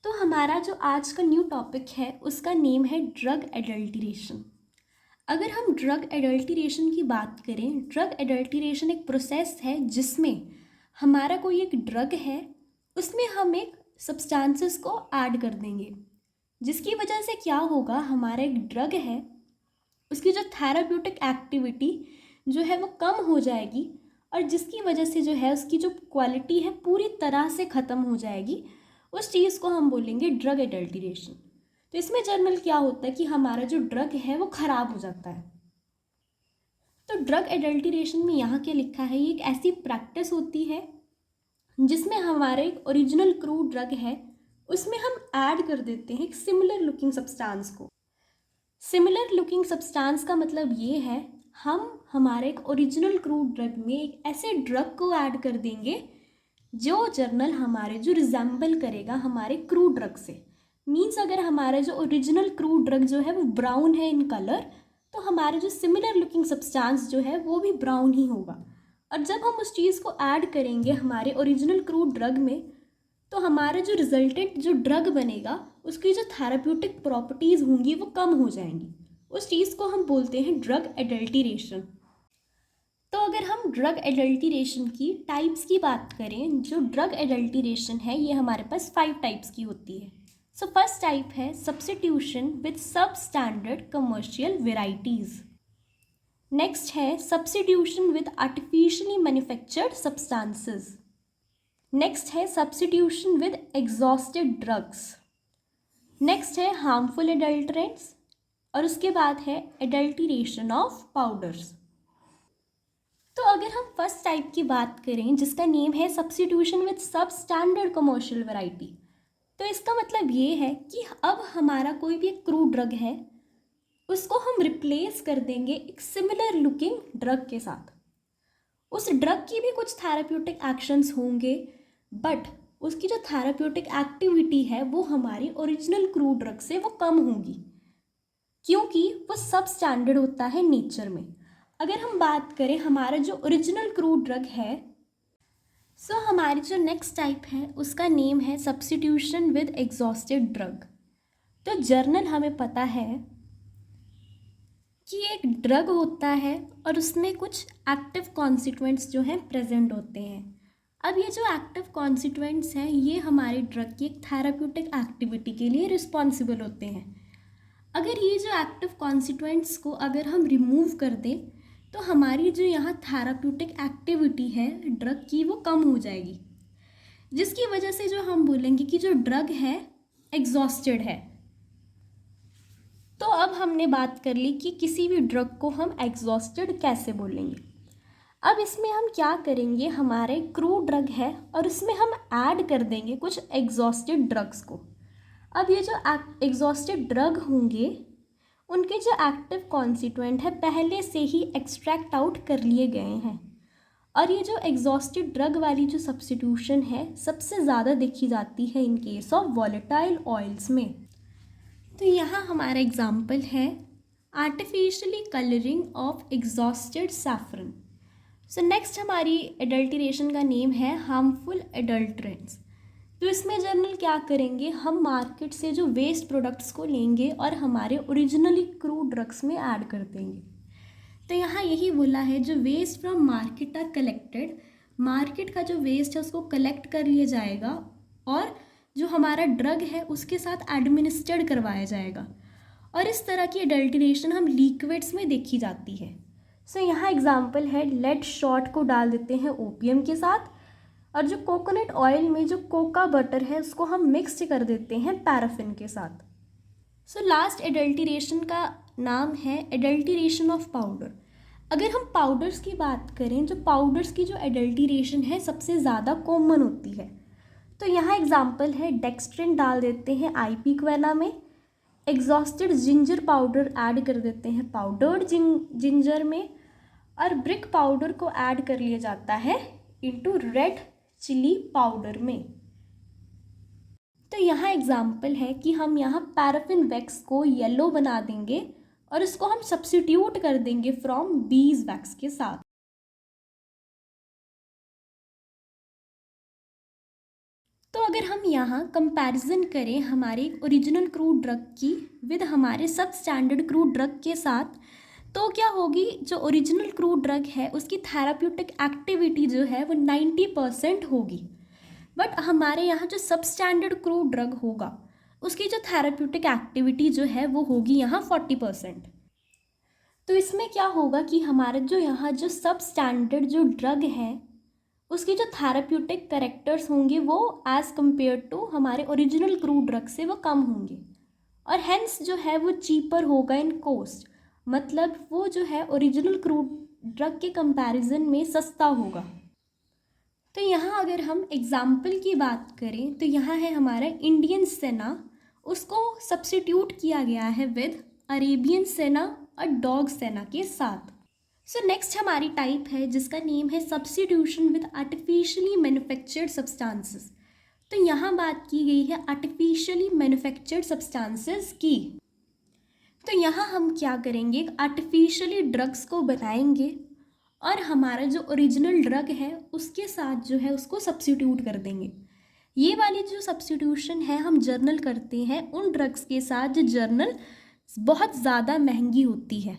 तो हमारा जो आज का न्यू टॉपिक है उसका नेम है ड्रग एडल्ट्रेशन। अगर हम ड्रग एडल्ट्रेशन की बात करें, ड्रग एडल्ट्रेशन एक प्रोसेस है जिसमें हमारा कोई एक ड्रग है, उसमें हम एक सब्सटेंसेस को ऐड कर देंगे, जिसकी वजह से क्या होगा, हमारा एक ड्रग है उसकी जो थेराप्यूटिक एक्टिविटी जो है वो कम हो जाएगी और जिसकी वजह से जो है उसकी जो क्वालिटी है पूरी तरह से ख़त्म हो जाएगी। उस चीज़ को हम बोलेंगे ड्रग एडल्ट्रेशन। तो इसमें जनरल क्या होता है कि हमारा जो ड्रग है वो ख़राब हो जाता है। तो ड्रग एडल्ट्रेशन में यहाँ क्या लिखा है, ये एक ऐसी प्रैक्टिस होती है जिसमें हमारे एक ओरिजिनल क्रूड ड्रग है उसमें हम ऐड कर देते हैं एक सिमिलर लुकिंग सब्सटेंस को। सिमिलर लुकिंग सब्सटेंस का मतलब ये है, हम हमारे एक ओरिजिनल क्रूड ड्रग में एक ऐसे ड्रग को ऐड कर देंगे जो जर्नल हमारे जो रिजेंबल करेगा हमारे क्रूड ड्रग से। मीन्स अगर हमारा जो ओरिजिनल क्रूड ड्रग जो है वो ब्राउन है इन कलर, तो हमारे जो सिमिलर लुकिंग सब्सटेंस जो है वो भी ब्राउन ही होगा। और जब हम उस चीज़ को ऐड करेंगे हमारे ओरिजिनल क्रूड ड्रग में, तो हमारा जो रिजल्टेंट जो ड्रग बनेगा उसकी जो थेराप्यूटिक प्रॉपर्टीज़ होंगी वो कम हो जाएंगी। उस चीज़ को हम बोलते हैं ड्रग एडल्ट्रेशन। तो अगर हम ड्रग एडल्ट्रेशन की टाइप्स की बात करें, जो ड्रग एडल्ट्रेशन है ये हमारे पास 5 टाइप्स की होती है। सो फर्स्ट टाइप है substitution with substandard commercial varieties. Next है substitution with artificially manufactured substances. Next है substitution with exhausted drugs. Next है हार्मफुल एडल्ट्रेंट्स और उसके बाद है एडल्ट्रेशन ऑफ पाउडर्स। तो अगर हम फर्स्ट टाइप की बात करें जिसका नेम है substitution with substandard commercial variety, तो इसका मतलब ये है कि अब हमारा कोई भी एक क्रूड ड्रग है उसको हम रिप्लेस कर देंगे एक सिमिलर लुकिंग ड्रग के साथ। उस ड्रग की भी कुछ थेराप्यूटिक एक्शंस होंगे, बट उसकी जो थेराप्यूटिक एक्टिविटी है वो हमारी ओरिजिनल क्रूड ड्रग से वो कम होगी, क्योंकि वो सब स्टैंडर्ड होता है नेचर में। अगर हम बात करें हमारा जो ओरिजिनल क्रूड ड्रग है, सो हमारी जो नेक्स्ट टाइप है उसका नेम है सब्स्टिट्यूशन विद एग्जॉस्टेड ड्रग। तो जर्नल हमें पता है कि एक ड्रग होता है और उसमें कुछ एक्टिव कॉन्स्टिट्यूएंट्स जो हैं प्रेजेंट होते हैं। अब ये जो एक्टिव कॉन्स्टिट्यूएंट्स हैं ये हमारे ड्रग की एक थेराप्यूटिक एक्टिविटी के लिए रिस्पॉन्सिबल होते हैं। अगर ये जो एक्टिव कॉन्स्टिट्यूएंट्स को अगर हम रिमूव कर दें तो हमारी जो यहाँ थेराप्यूटिक एक्टिविटी है ड्रग की वो कम हो जाएगी, जिसकी वजह से जो हम बोलेंगे कि जो ड्रग है एग्जॉस्टेड है। तो अब हमने बात कर ली कि किसी भी ड्रग को हम एग्जॉस्टेड कैसे बोलेंगे। अब इसमें हम क्या करेंगे, हमारे क्रूड ड्रग है और इसमें हम ऐड कर देंगे कुछ एग्जॉस्टेड ड्रग्स को। अब ये जो एग्जॉस्टेड ड्रग होंगे उनके जो एक्टिव कॉन्स्टिट्यूएंट है पहले से ही एक्सट्रैक्ट आउट कर लिए गए हैं। और ये जो एग्जॉस्टेड ड्रग वाली जो सब्स्टिट्यूशन है सबसे ज़्यादा देखी जाती है in case of volatile oils में। तो यहाँ हमारा एग्जाम्पल है artificially colouring of exhausted saffron. So next हमारी एडल्ट्रेशन का नेम है हार्मफुल एडल्ट्रेंट्स। तो इसमें जर्नल क्या करेंगे, हम मार्केट से जो वेस्ट प्रोडक्ट्स को लेंगे और हमारे ओरिजिनली क्रूड ड्रग्स में ऐड कर देंगे। तो यहाँ यही बोला है जो waste from market are collected, market का जो वेस्ट है उसको कलेक्ट कर लिया जाएगा और जो हमारा ड्रग है उसके साथ एडमिनिस्टर्ड करवाया जाएगा। और इस तरह की एडल्ट्रेशन हम लिक्विड्स में देखी जाती है। सो यहाँ एग्जाम्पल है लेड शॉट को डाल देते हैं ओपियम के साथ, और जो कोकोनट ऑयल में जो कोका बटर है उसको हम मिक्स कर देते हैं पैराफिन के साथ। सो लास्ट एडल्ट्रेशन का नाम है एडल्ट्रेशन ऑफ पाउडर। अगर हम पाउडर्स की बात करें, जो पाउडर्स की जो एडल्ट्रेशन है सबसे ज़्यादा कॉमन होती है। तो यहाँ एग्जाम्पल है डेक्स्ट्रिन डाल देते हैं आईपीक्वेना में, एग्जॉस्टेड जिंजर पाउडर ऐड कर देते हैं पाउडर्ड जिंजर में, और ब्रिक पाउडर को ऐड कर लिया जाता है इनटू रेड चिली पाउडर में। तो यहाँ एग्जाम्पल है कि हम यहाँ पैराफिन वैक्स को येलो बना देंगे और इसको हम सब्स्टिट्यूट कर देंगे फ्रॉम बीज वैक्स के साथ। तो अगर हम यहाँ कंपैरिजन करें हमारे ओरिजिनल क्रूड ड्रग की विद हमारे सब स्टैंडर्ड क्रूड ड्रग के साथ, तो क्या होगी, जो ओरिजिनल क्रूड ड्रग है उसकी थेराप्यूटिक एक्टिविटी जो है वो 90% होगी, बट हमारे यहाँ जो सब स्टैंडर्ड क्रूड ड्रग होगा उसकी जो थेराप्यूटिक एक्टिविटी जो है वो होगी यहाँ 40%। तो इसमें क्या होगा कि हमारा जो यहाँ जो सब स्टैंडर्ड जो ड्रग है उसकी जो थेराप्यूटिक करेक्टर्स होंगे वो एज़ कम्पेयर टू हमारे ओरिजिनल क्रूड ड्रग से वो कम होंगे, और हेंस जो है वो चीपर होगा इन कॉस्ट, मतलब वो जो है ओरिजिनल क्रूड ड्रग के कंपैरिजन में सस्ता होगा। तो यहाँ अगर हम एग्जाम्पल की बात करें तो यहाँ है हमारा इंडियन सेना, उसको सब्स्टिट्यूट किया गया है विद अरेबियन सेना और डॉग सेना के साथ। सो नेक्स्ट हमारी टाइप है जिसका नेम है substitution with artificially manufactured substances. तो यहाँ बात की गई है आर्टिफिशियली मैन्युफैक्चर्ड सब्सटेंसेस की। तो यहाँ हम क्या करेंगे, आर्टिफिशियली ड्रग्स को बनाएंगे और हमारा जो ओरिजिनल ड्रग है उसके साथ जो है उसको सब्स्टिट्यूट कर देंगे। ये वाली जो सब्स्टिट्यूशन है हम जर्नल करते हैं उन ड्रग्स के साथ जो जर्नल बहुत ज़्यादा महंगी होती है।